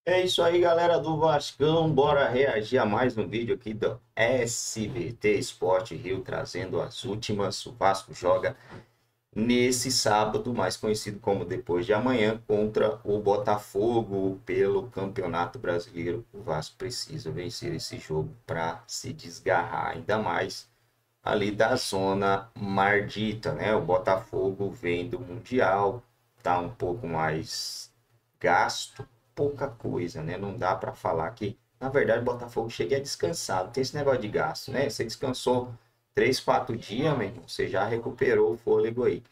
É isso aí, galera do Vascão. Bora reagir a mais um vídeo aqui do SBT Esporte Rio, trazendo as últimas. O Vasco joga nesse sábado, mais conhecido como depois de amanhã, contra o Botafogo pelo Campeonato Brasileiro. O Vasco precisa vencer esse jogo para se desgarrar ainda mais ali da zona mardita, né? O Botafogo vem do Mundial, tá um pouco mais gasto, pouca coisa, né? Não dá para falar que, na verdade, o Botafogo chega descansado. Tem esse negócio de gasto, né? Você descansou 3, 4 dias, meu irmão, você já recuperou o fôlego aí.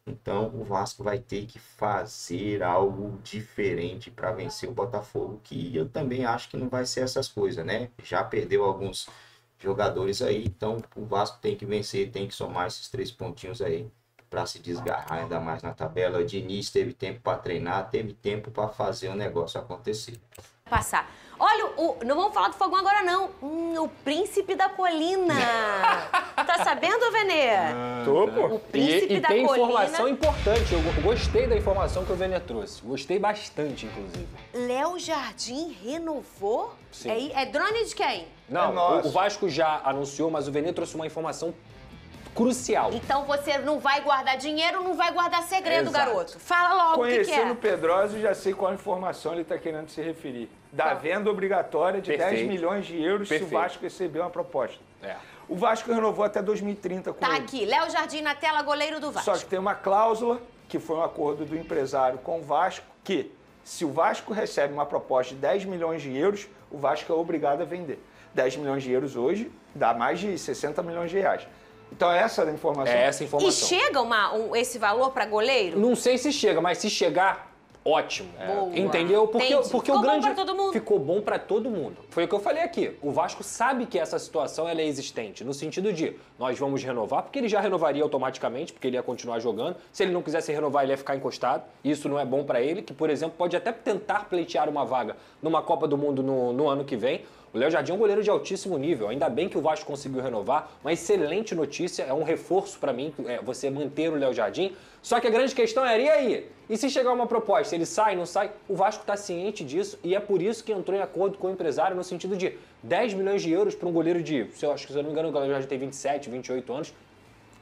Então, o Vasco vai ter que fazer algo diferente para vencer o Botafogo, que eu também acho que não vai ser essas coisas, né? Já perdeu alguns jogadores aí, então o Vasco tem que vencer, tem que somar esses 3 pontinhos aí para se desgarrar ainda mais na tabela. O Diniz teve tempo para treinar, teve tempo para fazer o negócio acontecer. Passar. Olha, não vamos falar do Fogão agora, não. O Príncipe da Colina. Tá sabendo, Venê? Tô, pô. O Príncipe da tem Colina. informação importante. Eu gostei da informação que o Venê trouxe. Gostei bastante, inclusive. Léo Jardim renovou? Sim. É drone de quem? Não, nosso. o Vasco já anunciou, mas o Venê trouxe uma informação crucial. Então você não vai guardar dinheiro, não vai guardar segredo, Exato. garoto. Fala logo o que Conhecendo o é. Pedroso, já sei qual informação ele está querendo se referir. Da venda obrigatória de 10 Perfeito. milhões de euros Perfeito. se o Vasco receber uma proposta. É. O Vasco renovou até 2030 com Tá ele. aqui, Léo Jardim na tela, goleiro do Vasco. Só que tem uma cláusula, que foi um acordo do empresário com o Vasco, que se o Vasco recebe uma proposta de 10 milhões de euros, o Vasco é obrigado a vender. 10 milhões de euros hoje dá mais de 60 milhões de reais. Então essa é a informação. É essa a E informação. chega esse valor pra goleiro? Não sei se chega, mas se chegar, ótimo. Boa. Entendeu? Porque Entendi. o Ficou bom grande pra todo mundo. ficou bom pra todo mundo. Foi o que eu falei aqui. O Vasco sabe que essa situação ela é existente, no sentido de nós vamos renovar, porque ele já renovaria automaticamente, porque ele ia continuar jogando. Se ele não quisesse renovar, ele ia ficar encostado. Isso não é bom pra ele, que, por exemplo, pode até tentar pleitear uma vaga numa Copa do Mundo no ano que vem. O Léo Jardim é um goleiro de altíssimo nível. Ainda bem que o Vasco conseguiu renovar. Uma excelente notícia, é um reforço para mim, você manter o Léo Jardim. Só que a grande questão era, e aí? E se chegar uma proposta, ele sai, não sai? O Vasco está ciente disso e é por isso que entrou em acordo com o empresário no sentido de 10 milhões de euros para um goleiro de, se eu não me engano, o Léo Jardim tem 27, 28 anos.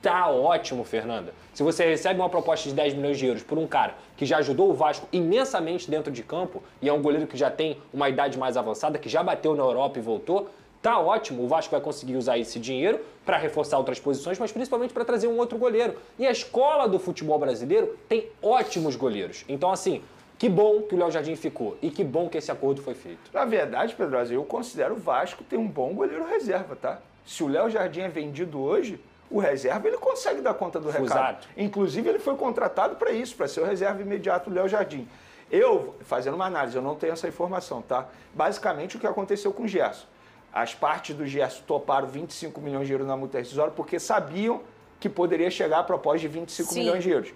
Tá ótimo, Fernanda. Se você recebe uma proposta de 10 milhões de euros por um cara que já ajudou o Vasco imensamente dentro de campo e é um goleiro que já tem uma idade mais avançada, que já bateu na Europa e voltou, tá ótimo. O Vasco vai conseguir usar esse dinheiro para reforçar outras posições, mas principalmente para trazer um outro goleiro. E a escola do futebol brasileiro tem ótimos goleiros. Então, assim, que bom que o Léo Jardim ficou e que bom que esse acordo foi feito. Na verdade, Pedroso, eu considero o Vasco ter um bom goleiro reserva, tá? Se o Léo Jardim é vendido hoje, o reserva ele consegue dar conta do recado. Exato. Inclusive, ele foi contratado para isso, para ser o reserva imediato do Léo Jardim. Eu, fazendo uma análise, eu não tenho essa informação, tá? Basicamente, o que aconteceu com o Gerson. As partes do Gerson toparam 25 milhões de euros na multa rescisória porque sabiam que poderia chegar a proposta de 25 Sim. milhões de euros.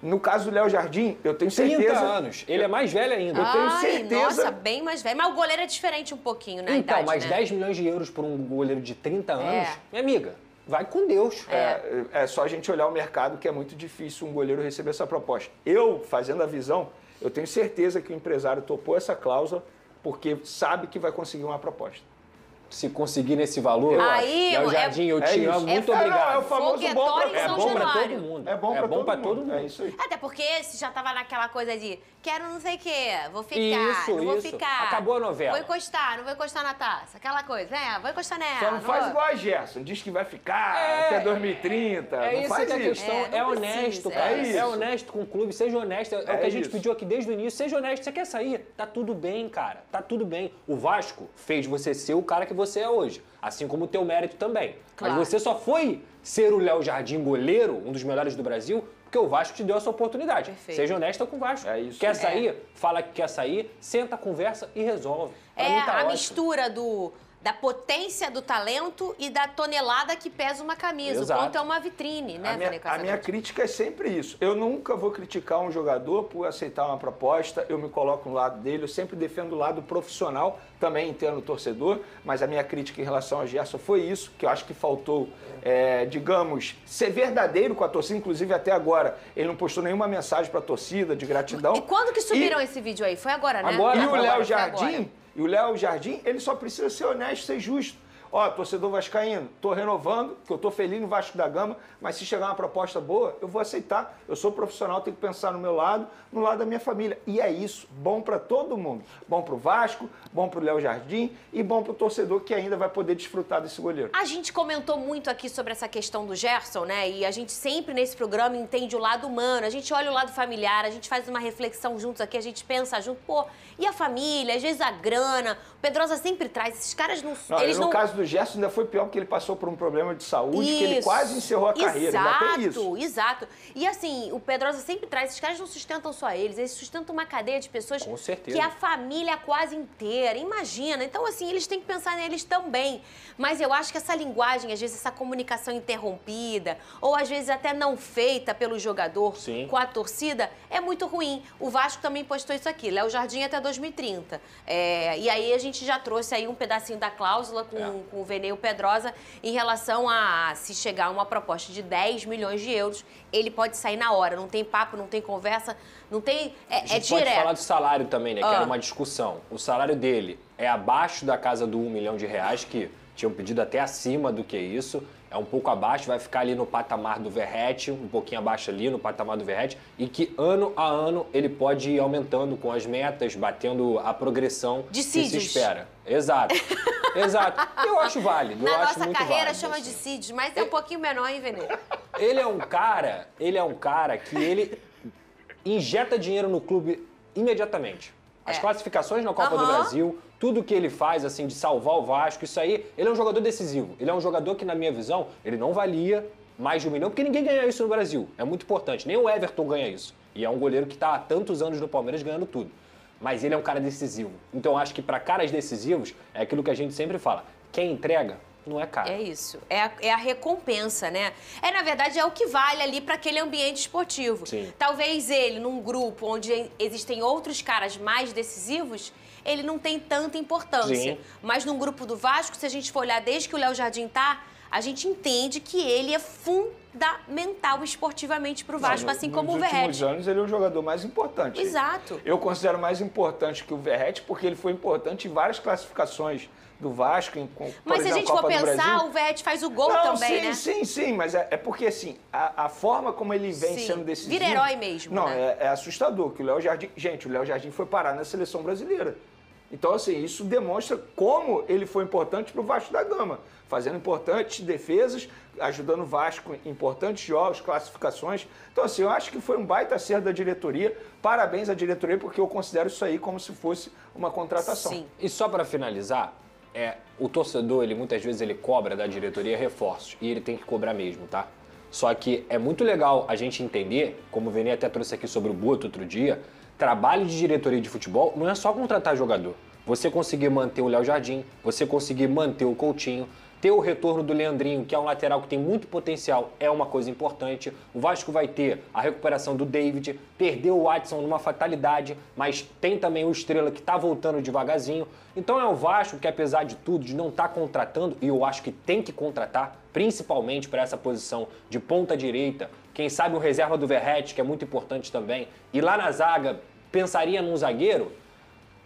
No caso do Léo Jardim, eu tenho 30 certeza... anos. Ele é mais velho ainda. Eu tenho Ai, certeza- nossa, bem mais velho. Mas o goleiro é diferente um pouquinho na Então, idade, mas né? 10 milhões de euros por um goleiro de 30 anos, É. minha amiga, vai com Deus. É só a gente olhar o mercado que é muito difícil um goleiro receber essa proposta. Eu, fazendo a visão, eu tenho certeza que o empresário topou essa cláusula porque sabe que vai conseguir uma proposta. Se conseguir nesse valor, Aí, Léo Jardim, eu te isso. amo, muito É obrigado. É o famoso bom Foguetório pra em É São bom pra Januário. todo mundo. É bom pra todo mundo. É isso aí. Até porque esse já tava naquela coisa de quero não sei o quê, vou ficar, Isso, não vou isso. ficar. Acabou a novela. Vou encostar, não vou encostar na taça. Aquela coisa, né? Vou encostar nela. Só não faz vou- igual a Gerson, diz que vai ficar até 2030. É não isso faz que é a isso. questão. É, É, não honesto, precisa, cara. é isso. É honesto com o clube, seja honesto. É o que a gente isso. pediu aqui desde o início. Seja honesto. Você quer sair? Tá tudo bem, cara. Tá tudo bem. O Vasco fez você ser o cara que você é hoje. Assim como o teu mérito também. Claro. Mas você só foi ser o Léo Jardim goleiro, um dos melhores do Brasil, porque o Vasco te deu essa oportunidade. Perfeito. Seja honesta com o Vasco. É isso. Quer sair? Fala que quer sair, senta, conversa e resolve. Pra mim tá a ótimo. mistura da potência do talento e da tonelada que pesa uma camisa. Exato. O quanto é uma vitrine, né, Vene A Casagrande? minha crítica é sempre isso. Eu nunca vou criticar um jogador por aceitar uma proposta, eu me coloco no lado dele, eu sempre defendo o lado profissional, também entendo o torcedor, mas a minha crítica em relação ao Gerson foi isso, que eu acho que faltou, digamos, ser verdadeiro com a torcida, inclusive até agora ele não postou nenhuma mensagem para a torcida de gratidão. E quando que subiram esse vídeo aí? Foi agora, né? Agora. E o Léo Foi Jardim, agora. ele só precisa ser honesto, ser justo. Ó, torcedor vascaíno, tô renovando, que eu tô feliz no Vasco da Gama, mas se chegar uma proposta boa, eu vou aceitar. Eu sou profissional, tenho que pensar no meu lado, no lado da minha família. E é isso, bom para todo mundo. Bom pro Vasco, bom pro Léo Jardim e bom pro torcedor que ainda vai poder desfrutar desse goleiro. A gente comentou muito aqui sobre essa questão do Gerson, né? E a gente sempre nesse programa entende o lado humano, a gente olha o lado familiar, a gente faz uma reflexão juntos aqui, a gente pensa junto, pô, e a família, às vezes a grana, o Pedrosa sempre traz, esses caras não... eles no não... caso do Gerson ainda foi pior porque ele passou por um problema de saúde que ele quase encerrou a carreira, Exato, ainda tem isso. exato. E assim, o Pedrosa sempre traz, esses caras não sustentam só eles sustentam uma cadeia de pessoas Com certeza. que é a família quase inteira, imagina. Então assim, eles têm que pensar neles também. Mas eu acho que essa linguagem, às vezes essa comunicação interrompida, ou às vezes até não feita pelo jogador Sim. com a torcida, é muito ruim. O Vasco também postou isso aqui, Léo Jardim até 2030. E aí a gente já trouxe aí um pedacinho da cláusula com o Vene e o Pedrosa em relação a se chegar uma proposta de 10 milhões de euros, ele pode sair na hora, não tem papo, não tem conversa, não tem... A gente pode direto. falar do salário também, né? Que era uma discussão. O salário dele é abaixo da casa do R$1 milhão, que tinham pedido até acima do que isso. É um pouco abaixo, vai ficar ali no patamar do Verratti, um pouquinho abaixo ali no patamar do Verratti, e que ano a ano ele pode ir aumentando com as metas, batendo a progressão que se espera. Exato. Exato. Eu acho válido. Na eu acho nossa muito carreira válido, chama assim. de CIDs, mas é um pouquinho menor, hein, Vene? Ele é um cara que ele injeta dinheiro no clube imediatamente. As classificações na Copa do Brasil, tudo que ele faz, assim, de salvar o Vasco, isso aí, ele é um jogador decisivo. Ele é um jogador que, na minha visão, ele não valia mais de R$1 milhão, porque ninguém ganha isso no Brasil. É muito importante. Nem o Everton ganha isso. E é um goleiro que está há tantos anos no Palmeiras ganhando tudo. Mas ele é um cara decisivo. Então, eu acho que para caras decisivos, é aquilo que a gente sempre fala. Quem entrega, não é cara. É isso. É a recompensa, né? Na verdade, é o que vale ali para aquele ambiente esportivo. Sim. Talvez ele, num grupo onde existem outros caras mais decisivos, ele não tem tanta importância. Sim. Mas num grupo do Vasco, se a gente for olhar desde que o Léo Jardim tá, a gente entende que ele é fundamental esportivamente pro Vasco, assim como o Nos Verratti. últimos anos ele é o jogador mais importante. Exato. Eu considero mais importante que o Verratti porque ele foi importante em várias classificações do Vasco, Mas se a gente for Copa do Brasil. pensar, o Verratti faz o gol Não, também, sim, né? sim, mas é porque assim, a forma como ele vem Sim, sendo decisivo... vira herói mesmo, Não, né? é assustador, que o Léo Jardim... Gente, o Léo Jardim foi parar na seleção brasileira. Então, assim, isso demonstra como ele foi importante para o Vasco da Gama, fazendo importantes defesas, ajudando o Vasco em importantes jogos, classificações. Então, assim, eu acho que foi um baita acerto da diretoria. Parabéns à diretoria, porque eu considero isso aí como se fosse uma contratação. Sim. E só para finalizar, o torcedor, ele muitas vezes ele cobra da diretoria reforços, e ele tem que cobrar mesmo, tá? Só que é muito legal a gente entender, como o Vene até trouxe aqui sobre o Boto outro dia, trabalho de diretoria de futebol não é só contratar jogador. Você conseguir manter o Léo Jardim, você conseguir manter o Coutinho, ter o retorno do Leandrinho, que é um lateral que tem muito potencial, é uma coisa importante. O Vasco vai ter a recuperação do David, perdeu o Watson numa fatalidade, mas tem também o Estrela que está voltando devagarzinho. Então é o Vasco que, apesar de tudo, de não estar contratando, e eu acho que tem que contratar, principalmente para essa posição de ponta direita, quem sabe o reserva do Verratti, que é muito importante também, e lá na zaga, pensaria num zagueiro,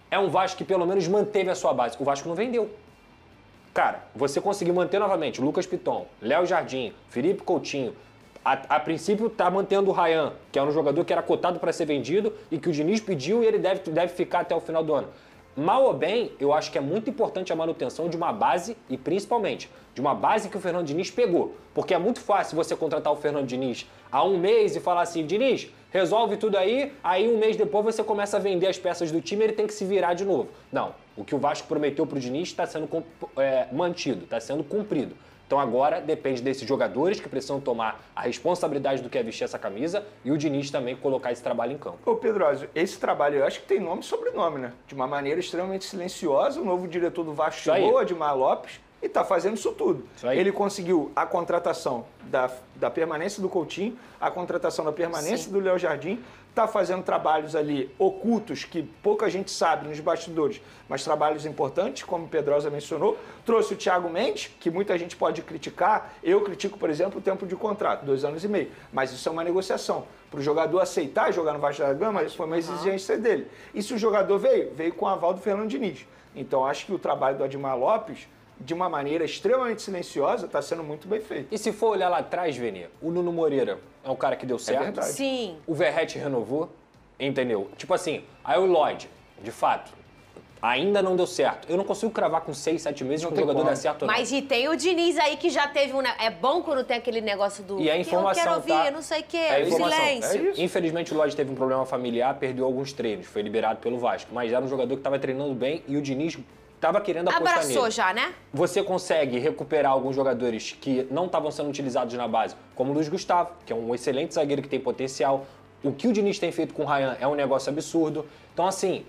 é um Vasco que pelo menos manteve a sua base. O Vasco não vendeu. Cara, você conseguir manter novamente Lucas Piton, Léo Jardim, Felipe Coutinho, a princípio tá mantendo o Ryan, que é um jogador que era cotado para ser vendido e que o Diniz pediu e ele deve ficar até o final do ano. Mal ou bem, eu acho que é muito importante a manutenção de uma base e principalmente de uma base que o Fernando Diniz pegou. Porque é muito fácil você contratar o Fernando Diniz há um mês e falar assim, Diniz, Resolve tudo aí um mês depois você começa a vender as peças do time e ele tem que se virar de novo. Não, o que o Vasco prometeu pro Diniz está sendo mantido, está sendo cumprido. Então agora depende desses jogadores que precisam tomar a responsabilidade do que é vestir essa camisa e o Diniz também colocar esse trabalho em campo. Ô Pedroso, esse trabalho eu acho que tem nome e sobrenome, né? De uma maneira extremamente silenciosa, o novo diretor do Vasco chegou, Admar Lopes, e está fazendo isso tudo. Ele conseguiu a contratação da permanência do Coutinho, a contratação da permanência do Léo Jardim, está fazendo trabalhos ali ocultos que pouca gente sabe nos bastidores, mas trabalhos importantes, como o Pedrosa mencionou. Trouxe o Thiago Mendes, que muita gente pode criticar. Eu critico, por exemplo, o tempo de contrato, 2 anos e meio. Mas isso é uma negociação. Para o jogador aceitar jogar no Vasco da Gama, isso foi uma exigência dele. E se o jogador veio com o aval do Fernando Diniz. Então, acho que o trabalho do Admar Lopes, de uma maneira extremamente silenciosa, está sendo muito bem feito. E se for olhar lá atrás, Vene, o Nuno Moreira é um cara que deu certo. É verdade. Sim. O Verratti renovou, entendeu? Tipo assim, aí o Lloyd, de fato, ainda não deu certo. Eu não consigo cravar com 6, 7 meses que o jogador dá certo ou não. Mas e tem o Diniz aí que já teve um... É bom quando tem aquele negócio do... E a informação, eu quero ouvir, tá? não sei o quê, É informação. silêncio. É isso. Infelizmente o Lloyd teve um problema familiar, perdeu alguns treinos, foi liberado pelo Vasco. Mas era um jogador que estava treinando bem e o Diniz estava querendo apostar nele. Abraçou já, né? Você consegue recuperar alguns jogadores que não estavam sendo utilizados na base, como o Luiz Gustavo, que é um excelente zagueiro que tem potencial. O que o Diniz tem feito com o Ryan é um negócio absurdo. Então, assim,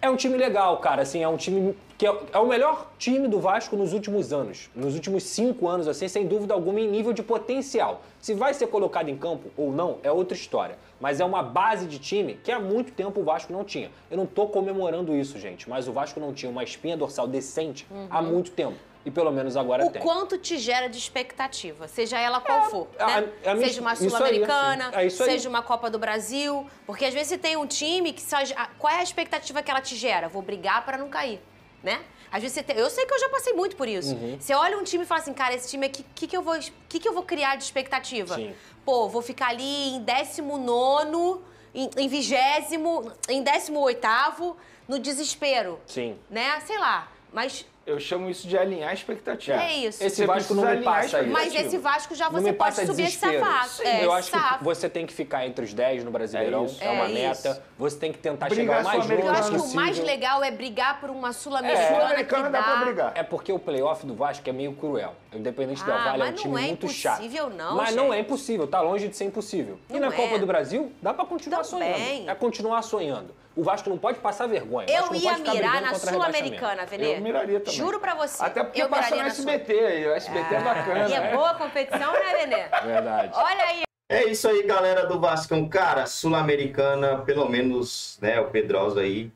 é um time legal, cara. Assim, é um time que é o melhor time do Vasco nos últimos anos. Nos últimos 5 anos, assim, sem dúvida alguma, em nível de potencial. Se vai ser colocado em campo ou não, é outra história. Mas é uma base de time que há muito tempo o Vasco não tinha. Eu não tô comemorando isso, gente, mas o Vasco não tinha uma espinha dorsal decente há muito tempo. E pelo menos agora tem. O quanto te gera de expectativa, seja ela qual for, né? Seja uma isso aí, Sul-Americana, assim. É isso aí. seja uma Copa do Brasil. Porque às vezes você tem um time que só... Qual é a expectativa que ela te gera? Vou brigar para não cair, né? Às vezes você tem... Eu sei que eu já passei muito por isso. Você olha um time e fala assim, cara, esse time aqui, o que eu vou criar de expectativa? Sim. Pô, vou ficar ali em 19º, em 20º, em 18º, no desespero. Sim. Né? Sei lá, mas... Eu chamo isso de alinhar a expectativa. É isso. Esse Você Vasco não precisa me alinhar passa a isso. Mas esse Vasco já Não você me pode passa subir esse desespero. sapato. Eu acho que você tem que ficar entre os 10 no Brasileirão, É isso. é uma É meta. isso. Você tem que tentar Brigar chegar o mais longe Eu acho que possível. o mais legal é brigar por uma Sul-Americana que Sul-Americana dá pra dá... brigar. É porque o playoff do Vasco é meio cruel. O Independente Del Valle é um mas time não é muito chato. impossível, não, Mas não é gente. impossível, tá longe de ser impossível. E Não na é. Copa do Brasil, dá pra continuar Também. sonhando. É continuar sonhando. O Vasco não pode passar vergonha. O Vasco Eu não ia pode ficar mirar brigando na contra rebaixamento. Sul-Americana, Venê. Eu miraria também. Juro pra você. Até porque eu passa no miraria na SBT aí. O SBT é bacana. E é né? boa a competição, né, Venê? Verdade. Olha aí. É isso aí, galera do Vascão. Cara, Sul-Americana, pelo menos, né, o Pedrosa aí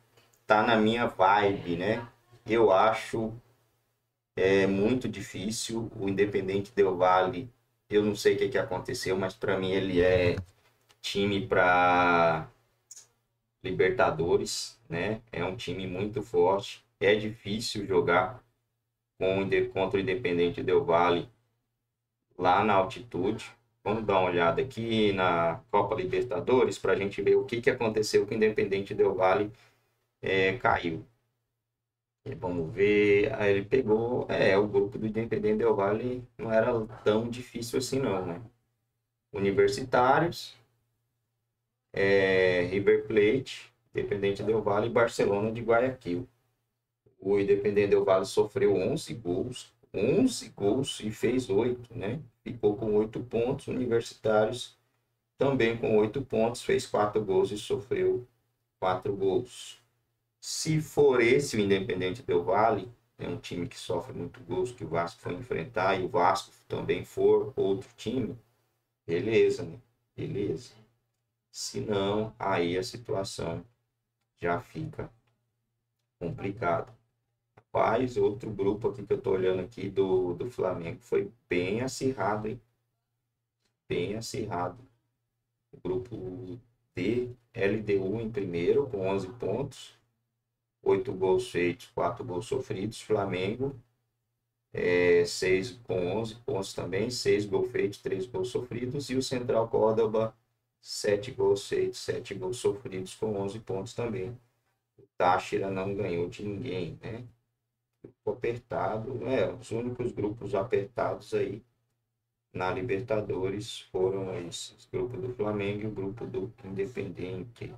tá na minha vibe, né? Eu acho muito difícil. O Independente Del Valle, eu não sei o que aconteceu, mas para mim ele é time para Libertadores, né? É um time muito forte. É difícil jogar contra o Independente Del Valle lá na altitude. Vamos dar uma olhada aqui na Copa Libertadores para a gente ver o que aconteceu com o Independente Del Valle caiu. E vamos ver, aí ele pegou, o grupo do Independente Del Valle não era tão difícil assim não, né? Universitários, River Plate, Independente Del Valle e Barcelona de Guayaquil. O Independente Del Valle sofreu 11 gols e fez 8, né? Ficou com 8 pontos. Universitários também com 8 pontos, fez 4 gols e sofreu 4 gols. Se for esse o Independente Del Valle, é um time que sofre muito gols, que o Vasco foi enfrentar, e o Vasco também for outro time, beleza, né? Beleza. Se não, aí a situação já fica complicada. Rapaz, outro grupo aqui que eu tô olhando aqui do Flamengo foi bem acirrado, hein? Bem acirrado. O grupo D, LDU em primeiro, com 11 pontos. 8 gols feitos, 4 gols sofridos. Flamengo, 6 com 11 pontos também. 6 gols feitos, 3 gols sofridos. E o Central Córdoba, 7 gols feitos, 7 gols sofridos, com 11 pontos também. O Táchira não ganhou de ninguém, né? Grupo apertado, os únicos grupos apertados aí na Libertadores foram esses, o grupo do Flamengo e o grupo do Independiente.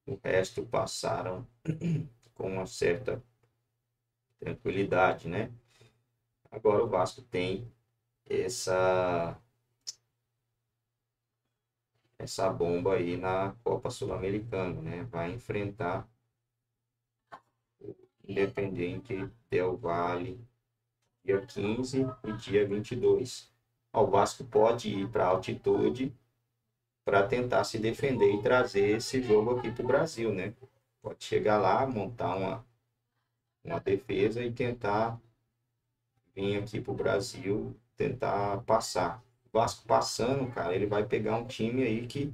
O resto passaram com uma certa tranquilidade, né? Agora o Vasco tem essa bomba aí na Copa Sul-Americana, né? Vai enfrentar o Independiente Del Valle dia 15 e dia 22. O Vasco pode ir para altitude para tentar se defender e trazer esse jogo aqui para o Brasil, né? Pode chegar lá, montar uma defesa e tentar vir aqui para o Brasil, tentar passar. O Vasco passando, cara, ele vai pegar um time aí que,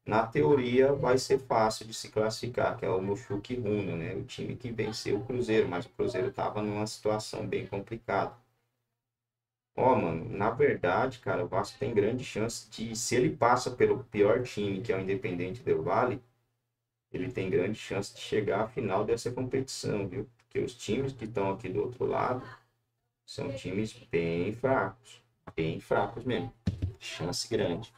na teoria, vai ser fácil de se classificar, que é o Mochuque Runa, né? O time que venceu o Cruzeiro, mas o Cruzeiro estava numa situação bem complicada. Ó, mano, na verdade, cara, o Vasco tem grande chance de, se ele passa pelo pior time, que é o Independente Del Valle, ele tem grande chance de chegar à final dessa competição, viu? Porque os times que estão aqui do outro lado são times bem fracos mesmo. Chance grande.